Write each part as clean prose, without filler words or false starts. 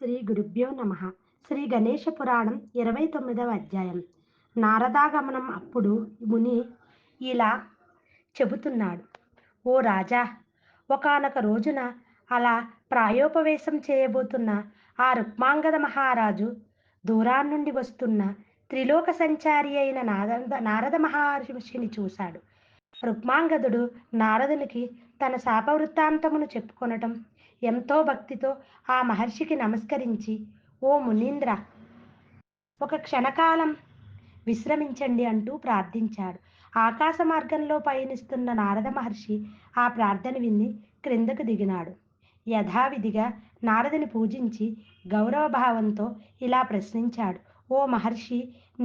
శ్రీ గురుభ్యో నమ. శ్రీ గణేష పురాణం 29వ అధ్యాయం. నారదాగమనం. అప్పుడు ముని ఇలా చెబుతున్నాడు: ఓ రాజా, ఒకానొక రోజున అలా ప్రాయోపవేశం చేయబోతున్న ఆ రుక్మాంగద మహారాజు దూరాన్నుండి వస్తున్న త్రిలోక సంచారి అయిన నారద మహర్షిని చూశాడు. రుక్మాంగదుడు నారదునికి తన శాపవృత్తాంతమును చెప్పుకొనటం, ఎంతో భక్తితో ఆ మహర్షికి నమస్కరించి, ఓ మునీంద్ర, ఒక క్షణకాలం విశ్రమించండి అంటూ ప్రార్థించాడు. ఆకాశ మార్గంలో పయనిస్తున్న నారద మహర్షి ఆ ప్రార్థన విని క్రిందకు దిగినాడు. యథావిధిగా నారదుని పూజించి గౌరవభావంతో ఇలా ప్రశ్నించాడు: ఓ మహర్షి,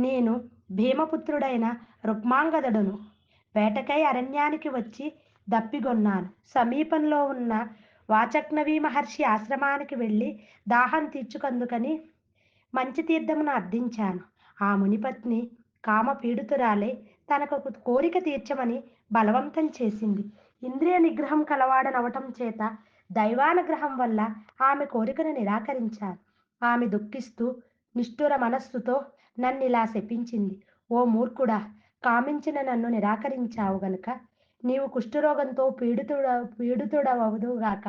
నేను భీమపుత్రుడైన రుక్మాంగదుడను. వేటకై అరణ్యానికి వచ్చి దప్పిగొన్నాను. సమీపంలో ఉన్న వాచక్నవి మహర్షి ఆశ్రమానికి వెళ్ళి దాహం తీర్చుకందుకని మంచి తీర్థమును అర్థించాను. ఆ మునిపత్ని కామ పీడితురాలే తనకు ఒక కోరిక తీర్చమని బలవంతం చేసింది. ఇంద్రియ నిగ్రహం కలవాడనవటం చేత దైవానుగ్రహం వల్ల ఆమె కోరికను నిరాకరించాను. ఆమె దుఃఖిస్తూ నిష్ఠుర మనస్సుతో నన్నిలా శపించింది: ఓ మూర్ఖుడా, కామించిన నన్ను నిరాకరించావు గనుక నీవు కుష్ఠరోగంతో పీడితుడవదుగాక.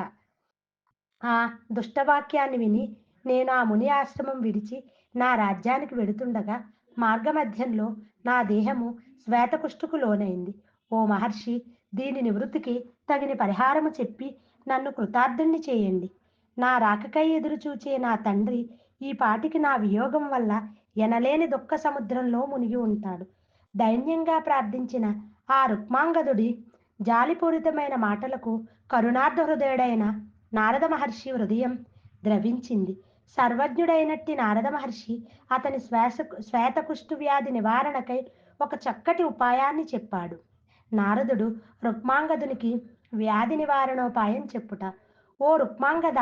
ఆ దుష్టవాక్యాన్ని విని నేను ఆ ముని ఆశ్రమం విడిచి నా రాజ్యానికి వెడుతుండగా మార్గమధ్యంలో నా దేహము శ్వేతకుష్ఠుకు లోనైంది. ఓ మహర్షి, దీని నివృత్తికి తగిన పరిహారము చెప్పి నన్ను కృతార్థుణ్ణి చేయండి. నా రాకకై ఎదురుచూచే నా తండ్రి ఈ పాటికి నా వియోగం వల్ల ఎనలేని దుఃఖ సముద్రంలో మునిగి ఉంటాడు. దైన్యంగా ప్రార్థించిన ఆ రుక్మాంగదుడి జాలిపూరితమైన మాటలకు కరుణార్థ హృదయుడైన నారద మహర్షి హృదయం ద్రవించింది. సర్వజ్ఞుడైనట్టి నారద మహర్షి అతని శ్వేతకుష్టు వ్యాధి నివారణకై ఒక చక్కటి ఉపాయాన్ని చెప్పాడు. నారదుడు రుక్మాంగదునికి వ్యాధి నివారణోపాయం చెప్పుట: ఓ రుక్మాంగద,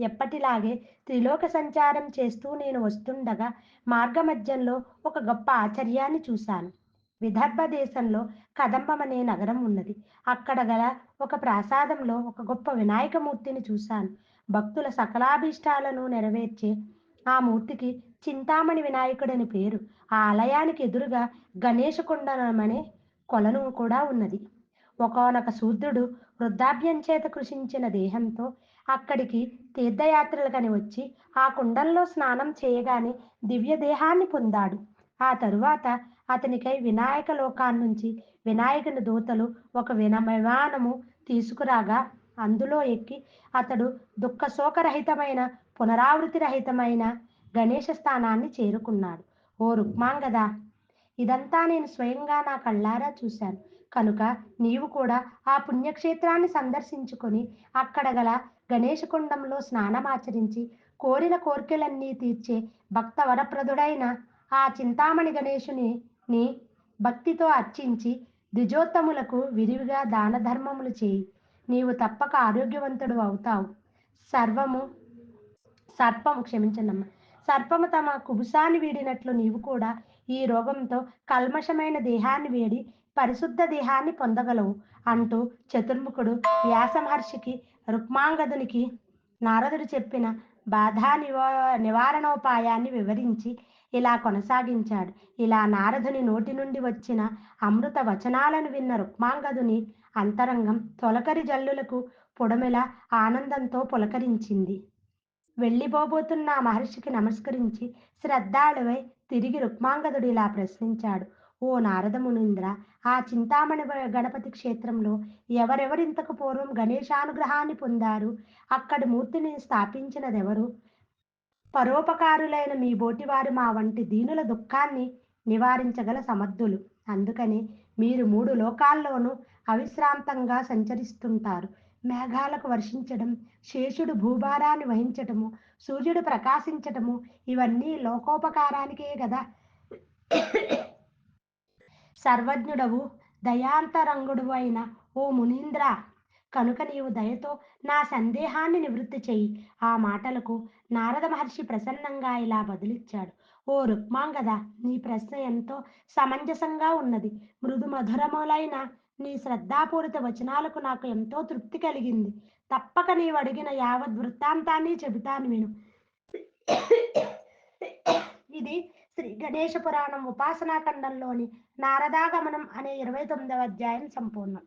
ఎప్పటిలాగే త్రిలోక సంచారం చేస్తూ నేను వస్తుండగా మార్గమధ్యంలో ఒక గొప్ప ఆశ్చర్యాన్ని చూశాను. విదర్భ దేశంలో కదంబం అనే నగరం ఉన్నది. అక్కడ గల ఒక ప్రాసాదంలో ఒక గొప్ప వినాయకమూర్తిని చూశాను. భక్తుల సకలాభీష్టాలను నెరవేర్చే ఆ మూర్తికి చింతామణి వినాయకుడని పేరు. ఆ ఆలయానికి ఎదురుగా గణేష కుండనమనే కొలను కూడా ఉన్నది. ఒకానొక శూద్రుడు వృద్ధాప్యం చేత కృషించిన దేహంతో అక్కడికి తీర్థయాత్రలకని వచ్చి ఆ కుండంలో స్నానం చేయగానే దివ్య దేహాన్ని పొందాడు. ఆ తరువాత అతనికై వినాయక లోకాన్నించి వినాయకుని దూతలు ఒక విమానము తీసుకురాగా అందులో ఎక్కి అతడు దుఃఖ శోకరహితమైన పునరావృతి రహితమైన గణేష స్థానాన్ని చేరుకున్నాడు. ఓ రుక్మాంగద, ఇదంతా నేను స్వయంగా నా కళ్ళారా చూశాను. కనుక నీవు కూడా ఆ పుణ్యక్షేత్రాన్ని సందర్శించుకొని అక్కడ గల గణేష కుండంలో స్నానమాచరించి కోరిన కోర్కెలన్నీ తీర్చే భక్త వరప్రదుడైన ఆ చింతామణి గణేశుని భక్తితో అర్చించి ద్విజోత్తములకు విరివిగా దాన ధర్మములు చేయి. నీవు తప్పక ఆరోగ్యవంతుడు అవుతావు. సర్వము సర్పము క్షమించండమ్మా సర్పము తమ కుబుసాన్ని వీడినట్లు నీవు కూడా ఈ రోగంతో కల్మషమైన దేహాన్ని వీడి పరిశుద్ధ దేహాన్ని పొందగలవు అంటూ చతుర్ముఖుడు వ్యాస మహర్షికి రుక్మాంగదునికి నారదుడు చెప్పిన బాధా నివారణోపాయాన్ని వివరించి ఇలా కొనసాగించాడు. ఇలా నారదుని నోటి నుండి వచ్చిన అమృత వచనాలను విన్న రుక్మాంగదుని అంతరంగం తొలకరి జల్లులకు పొడమెల ఆనందంతో పులకరించింది. వెళ్ళిపోబోతున్న ఆ మహర్షికి నమస్కరించి శ్రద్ధాళువై తిరిగి రుక్మాంగదుడు ఇలా ప్రశ్నించాడు: ఓ నారద మునీంద్ర, ఆ చింతామణి గణపతి క్షేత్రంలో ఎవరెవరింతకు పూర్వం గణేశానుగ్రహాన్ని పొందారు? అక్కడి మూర్తిని స్థాపించినదెవరు? పరోపకారులైన మీ బోటివారు మా వంటి దీనుల దుఃఖాన్ని నివారించగల సమర్థులు. అందుకని మీరు 3 లోకాల్లోనూ అవిశ్రాంతంగా సంచరిస్తుంటారు. మేఘాలకు వర్షించడం, శేషుడు భూభారాన్ని వహించటము, సూర్యుడు ప్రకాశించటము ఇవన్నీ లోకోపకారానికే గదా. సర్వజ్ఞుడవు, దయాంతరంగుడు అయిన ఓ మునీంద్ర, కనుక నీవు దయతో నా సందేహాన్ని నివృత్తి చెయ్యి. ఆ మాటలకు నారద మహర్షి ప్రసన్నంగా ఇలా బదులిచ్చాడు: ఓ రుక్మాంగద, నీ ప్రశ్న ఎంతో సమంజసంగా ఉన్నది. మృదు మధురములైన నీ శ్రద్ధాపూరిత వచనాలకు నాకు ఎంతో తృప్తి కలిగింది. తప్పక నీవు అడిగిన యావత్ వృత్తాంతాన్ని చెబుతాను విను. గణేష పురాణం ఉపాసనా ఖండంలోని నారదాగమనం అనే 29వ అధ్యాయం సంపూర్ణం.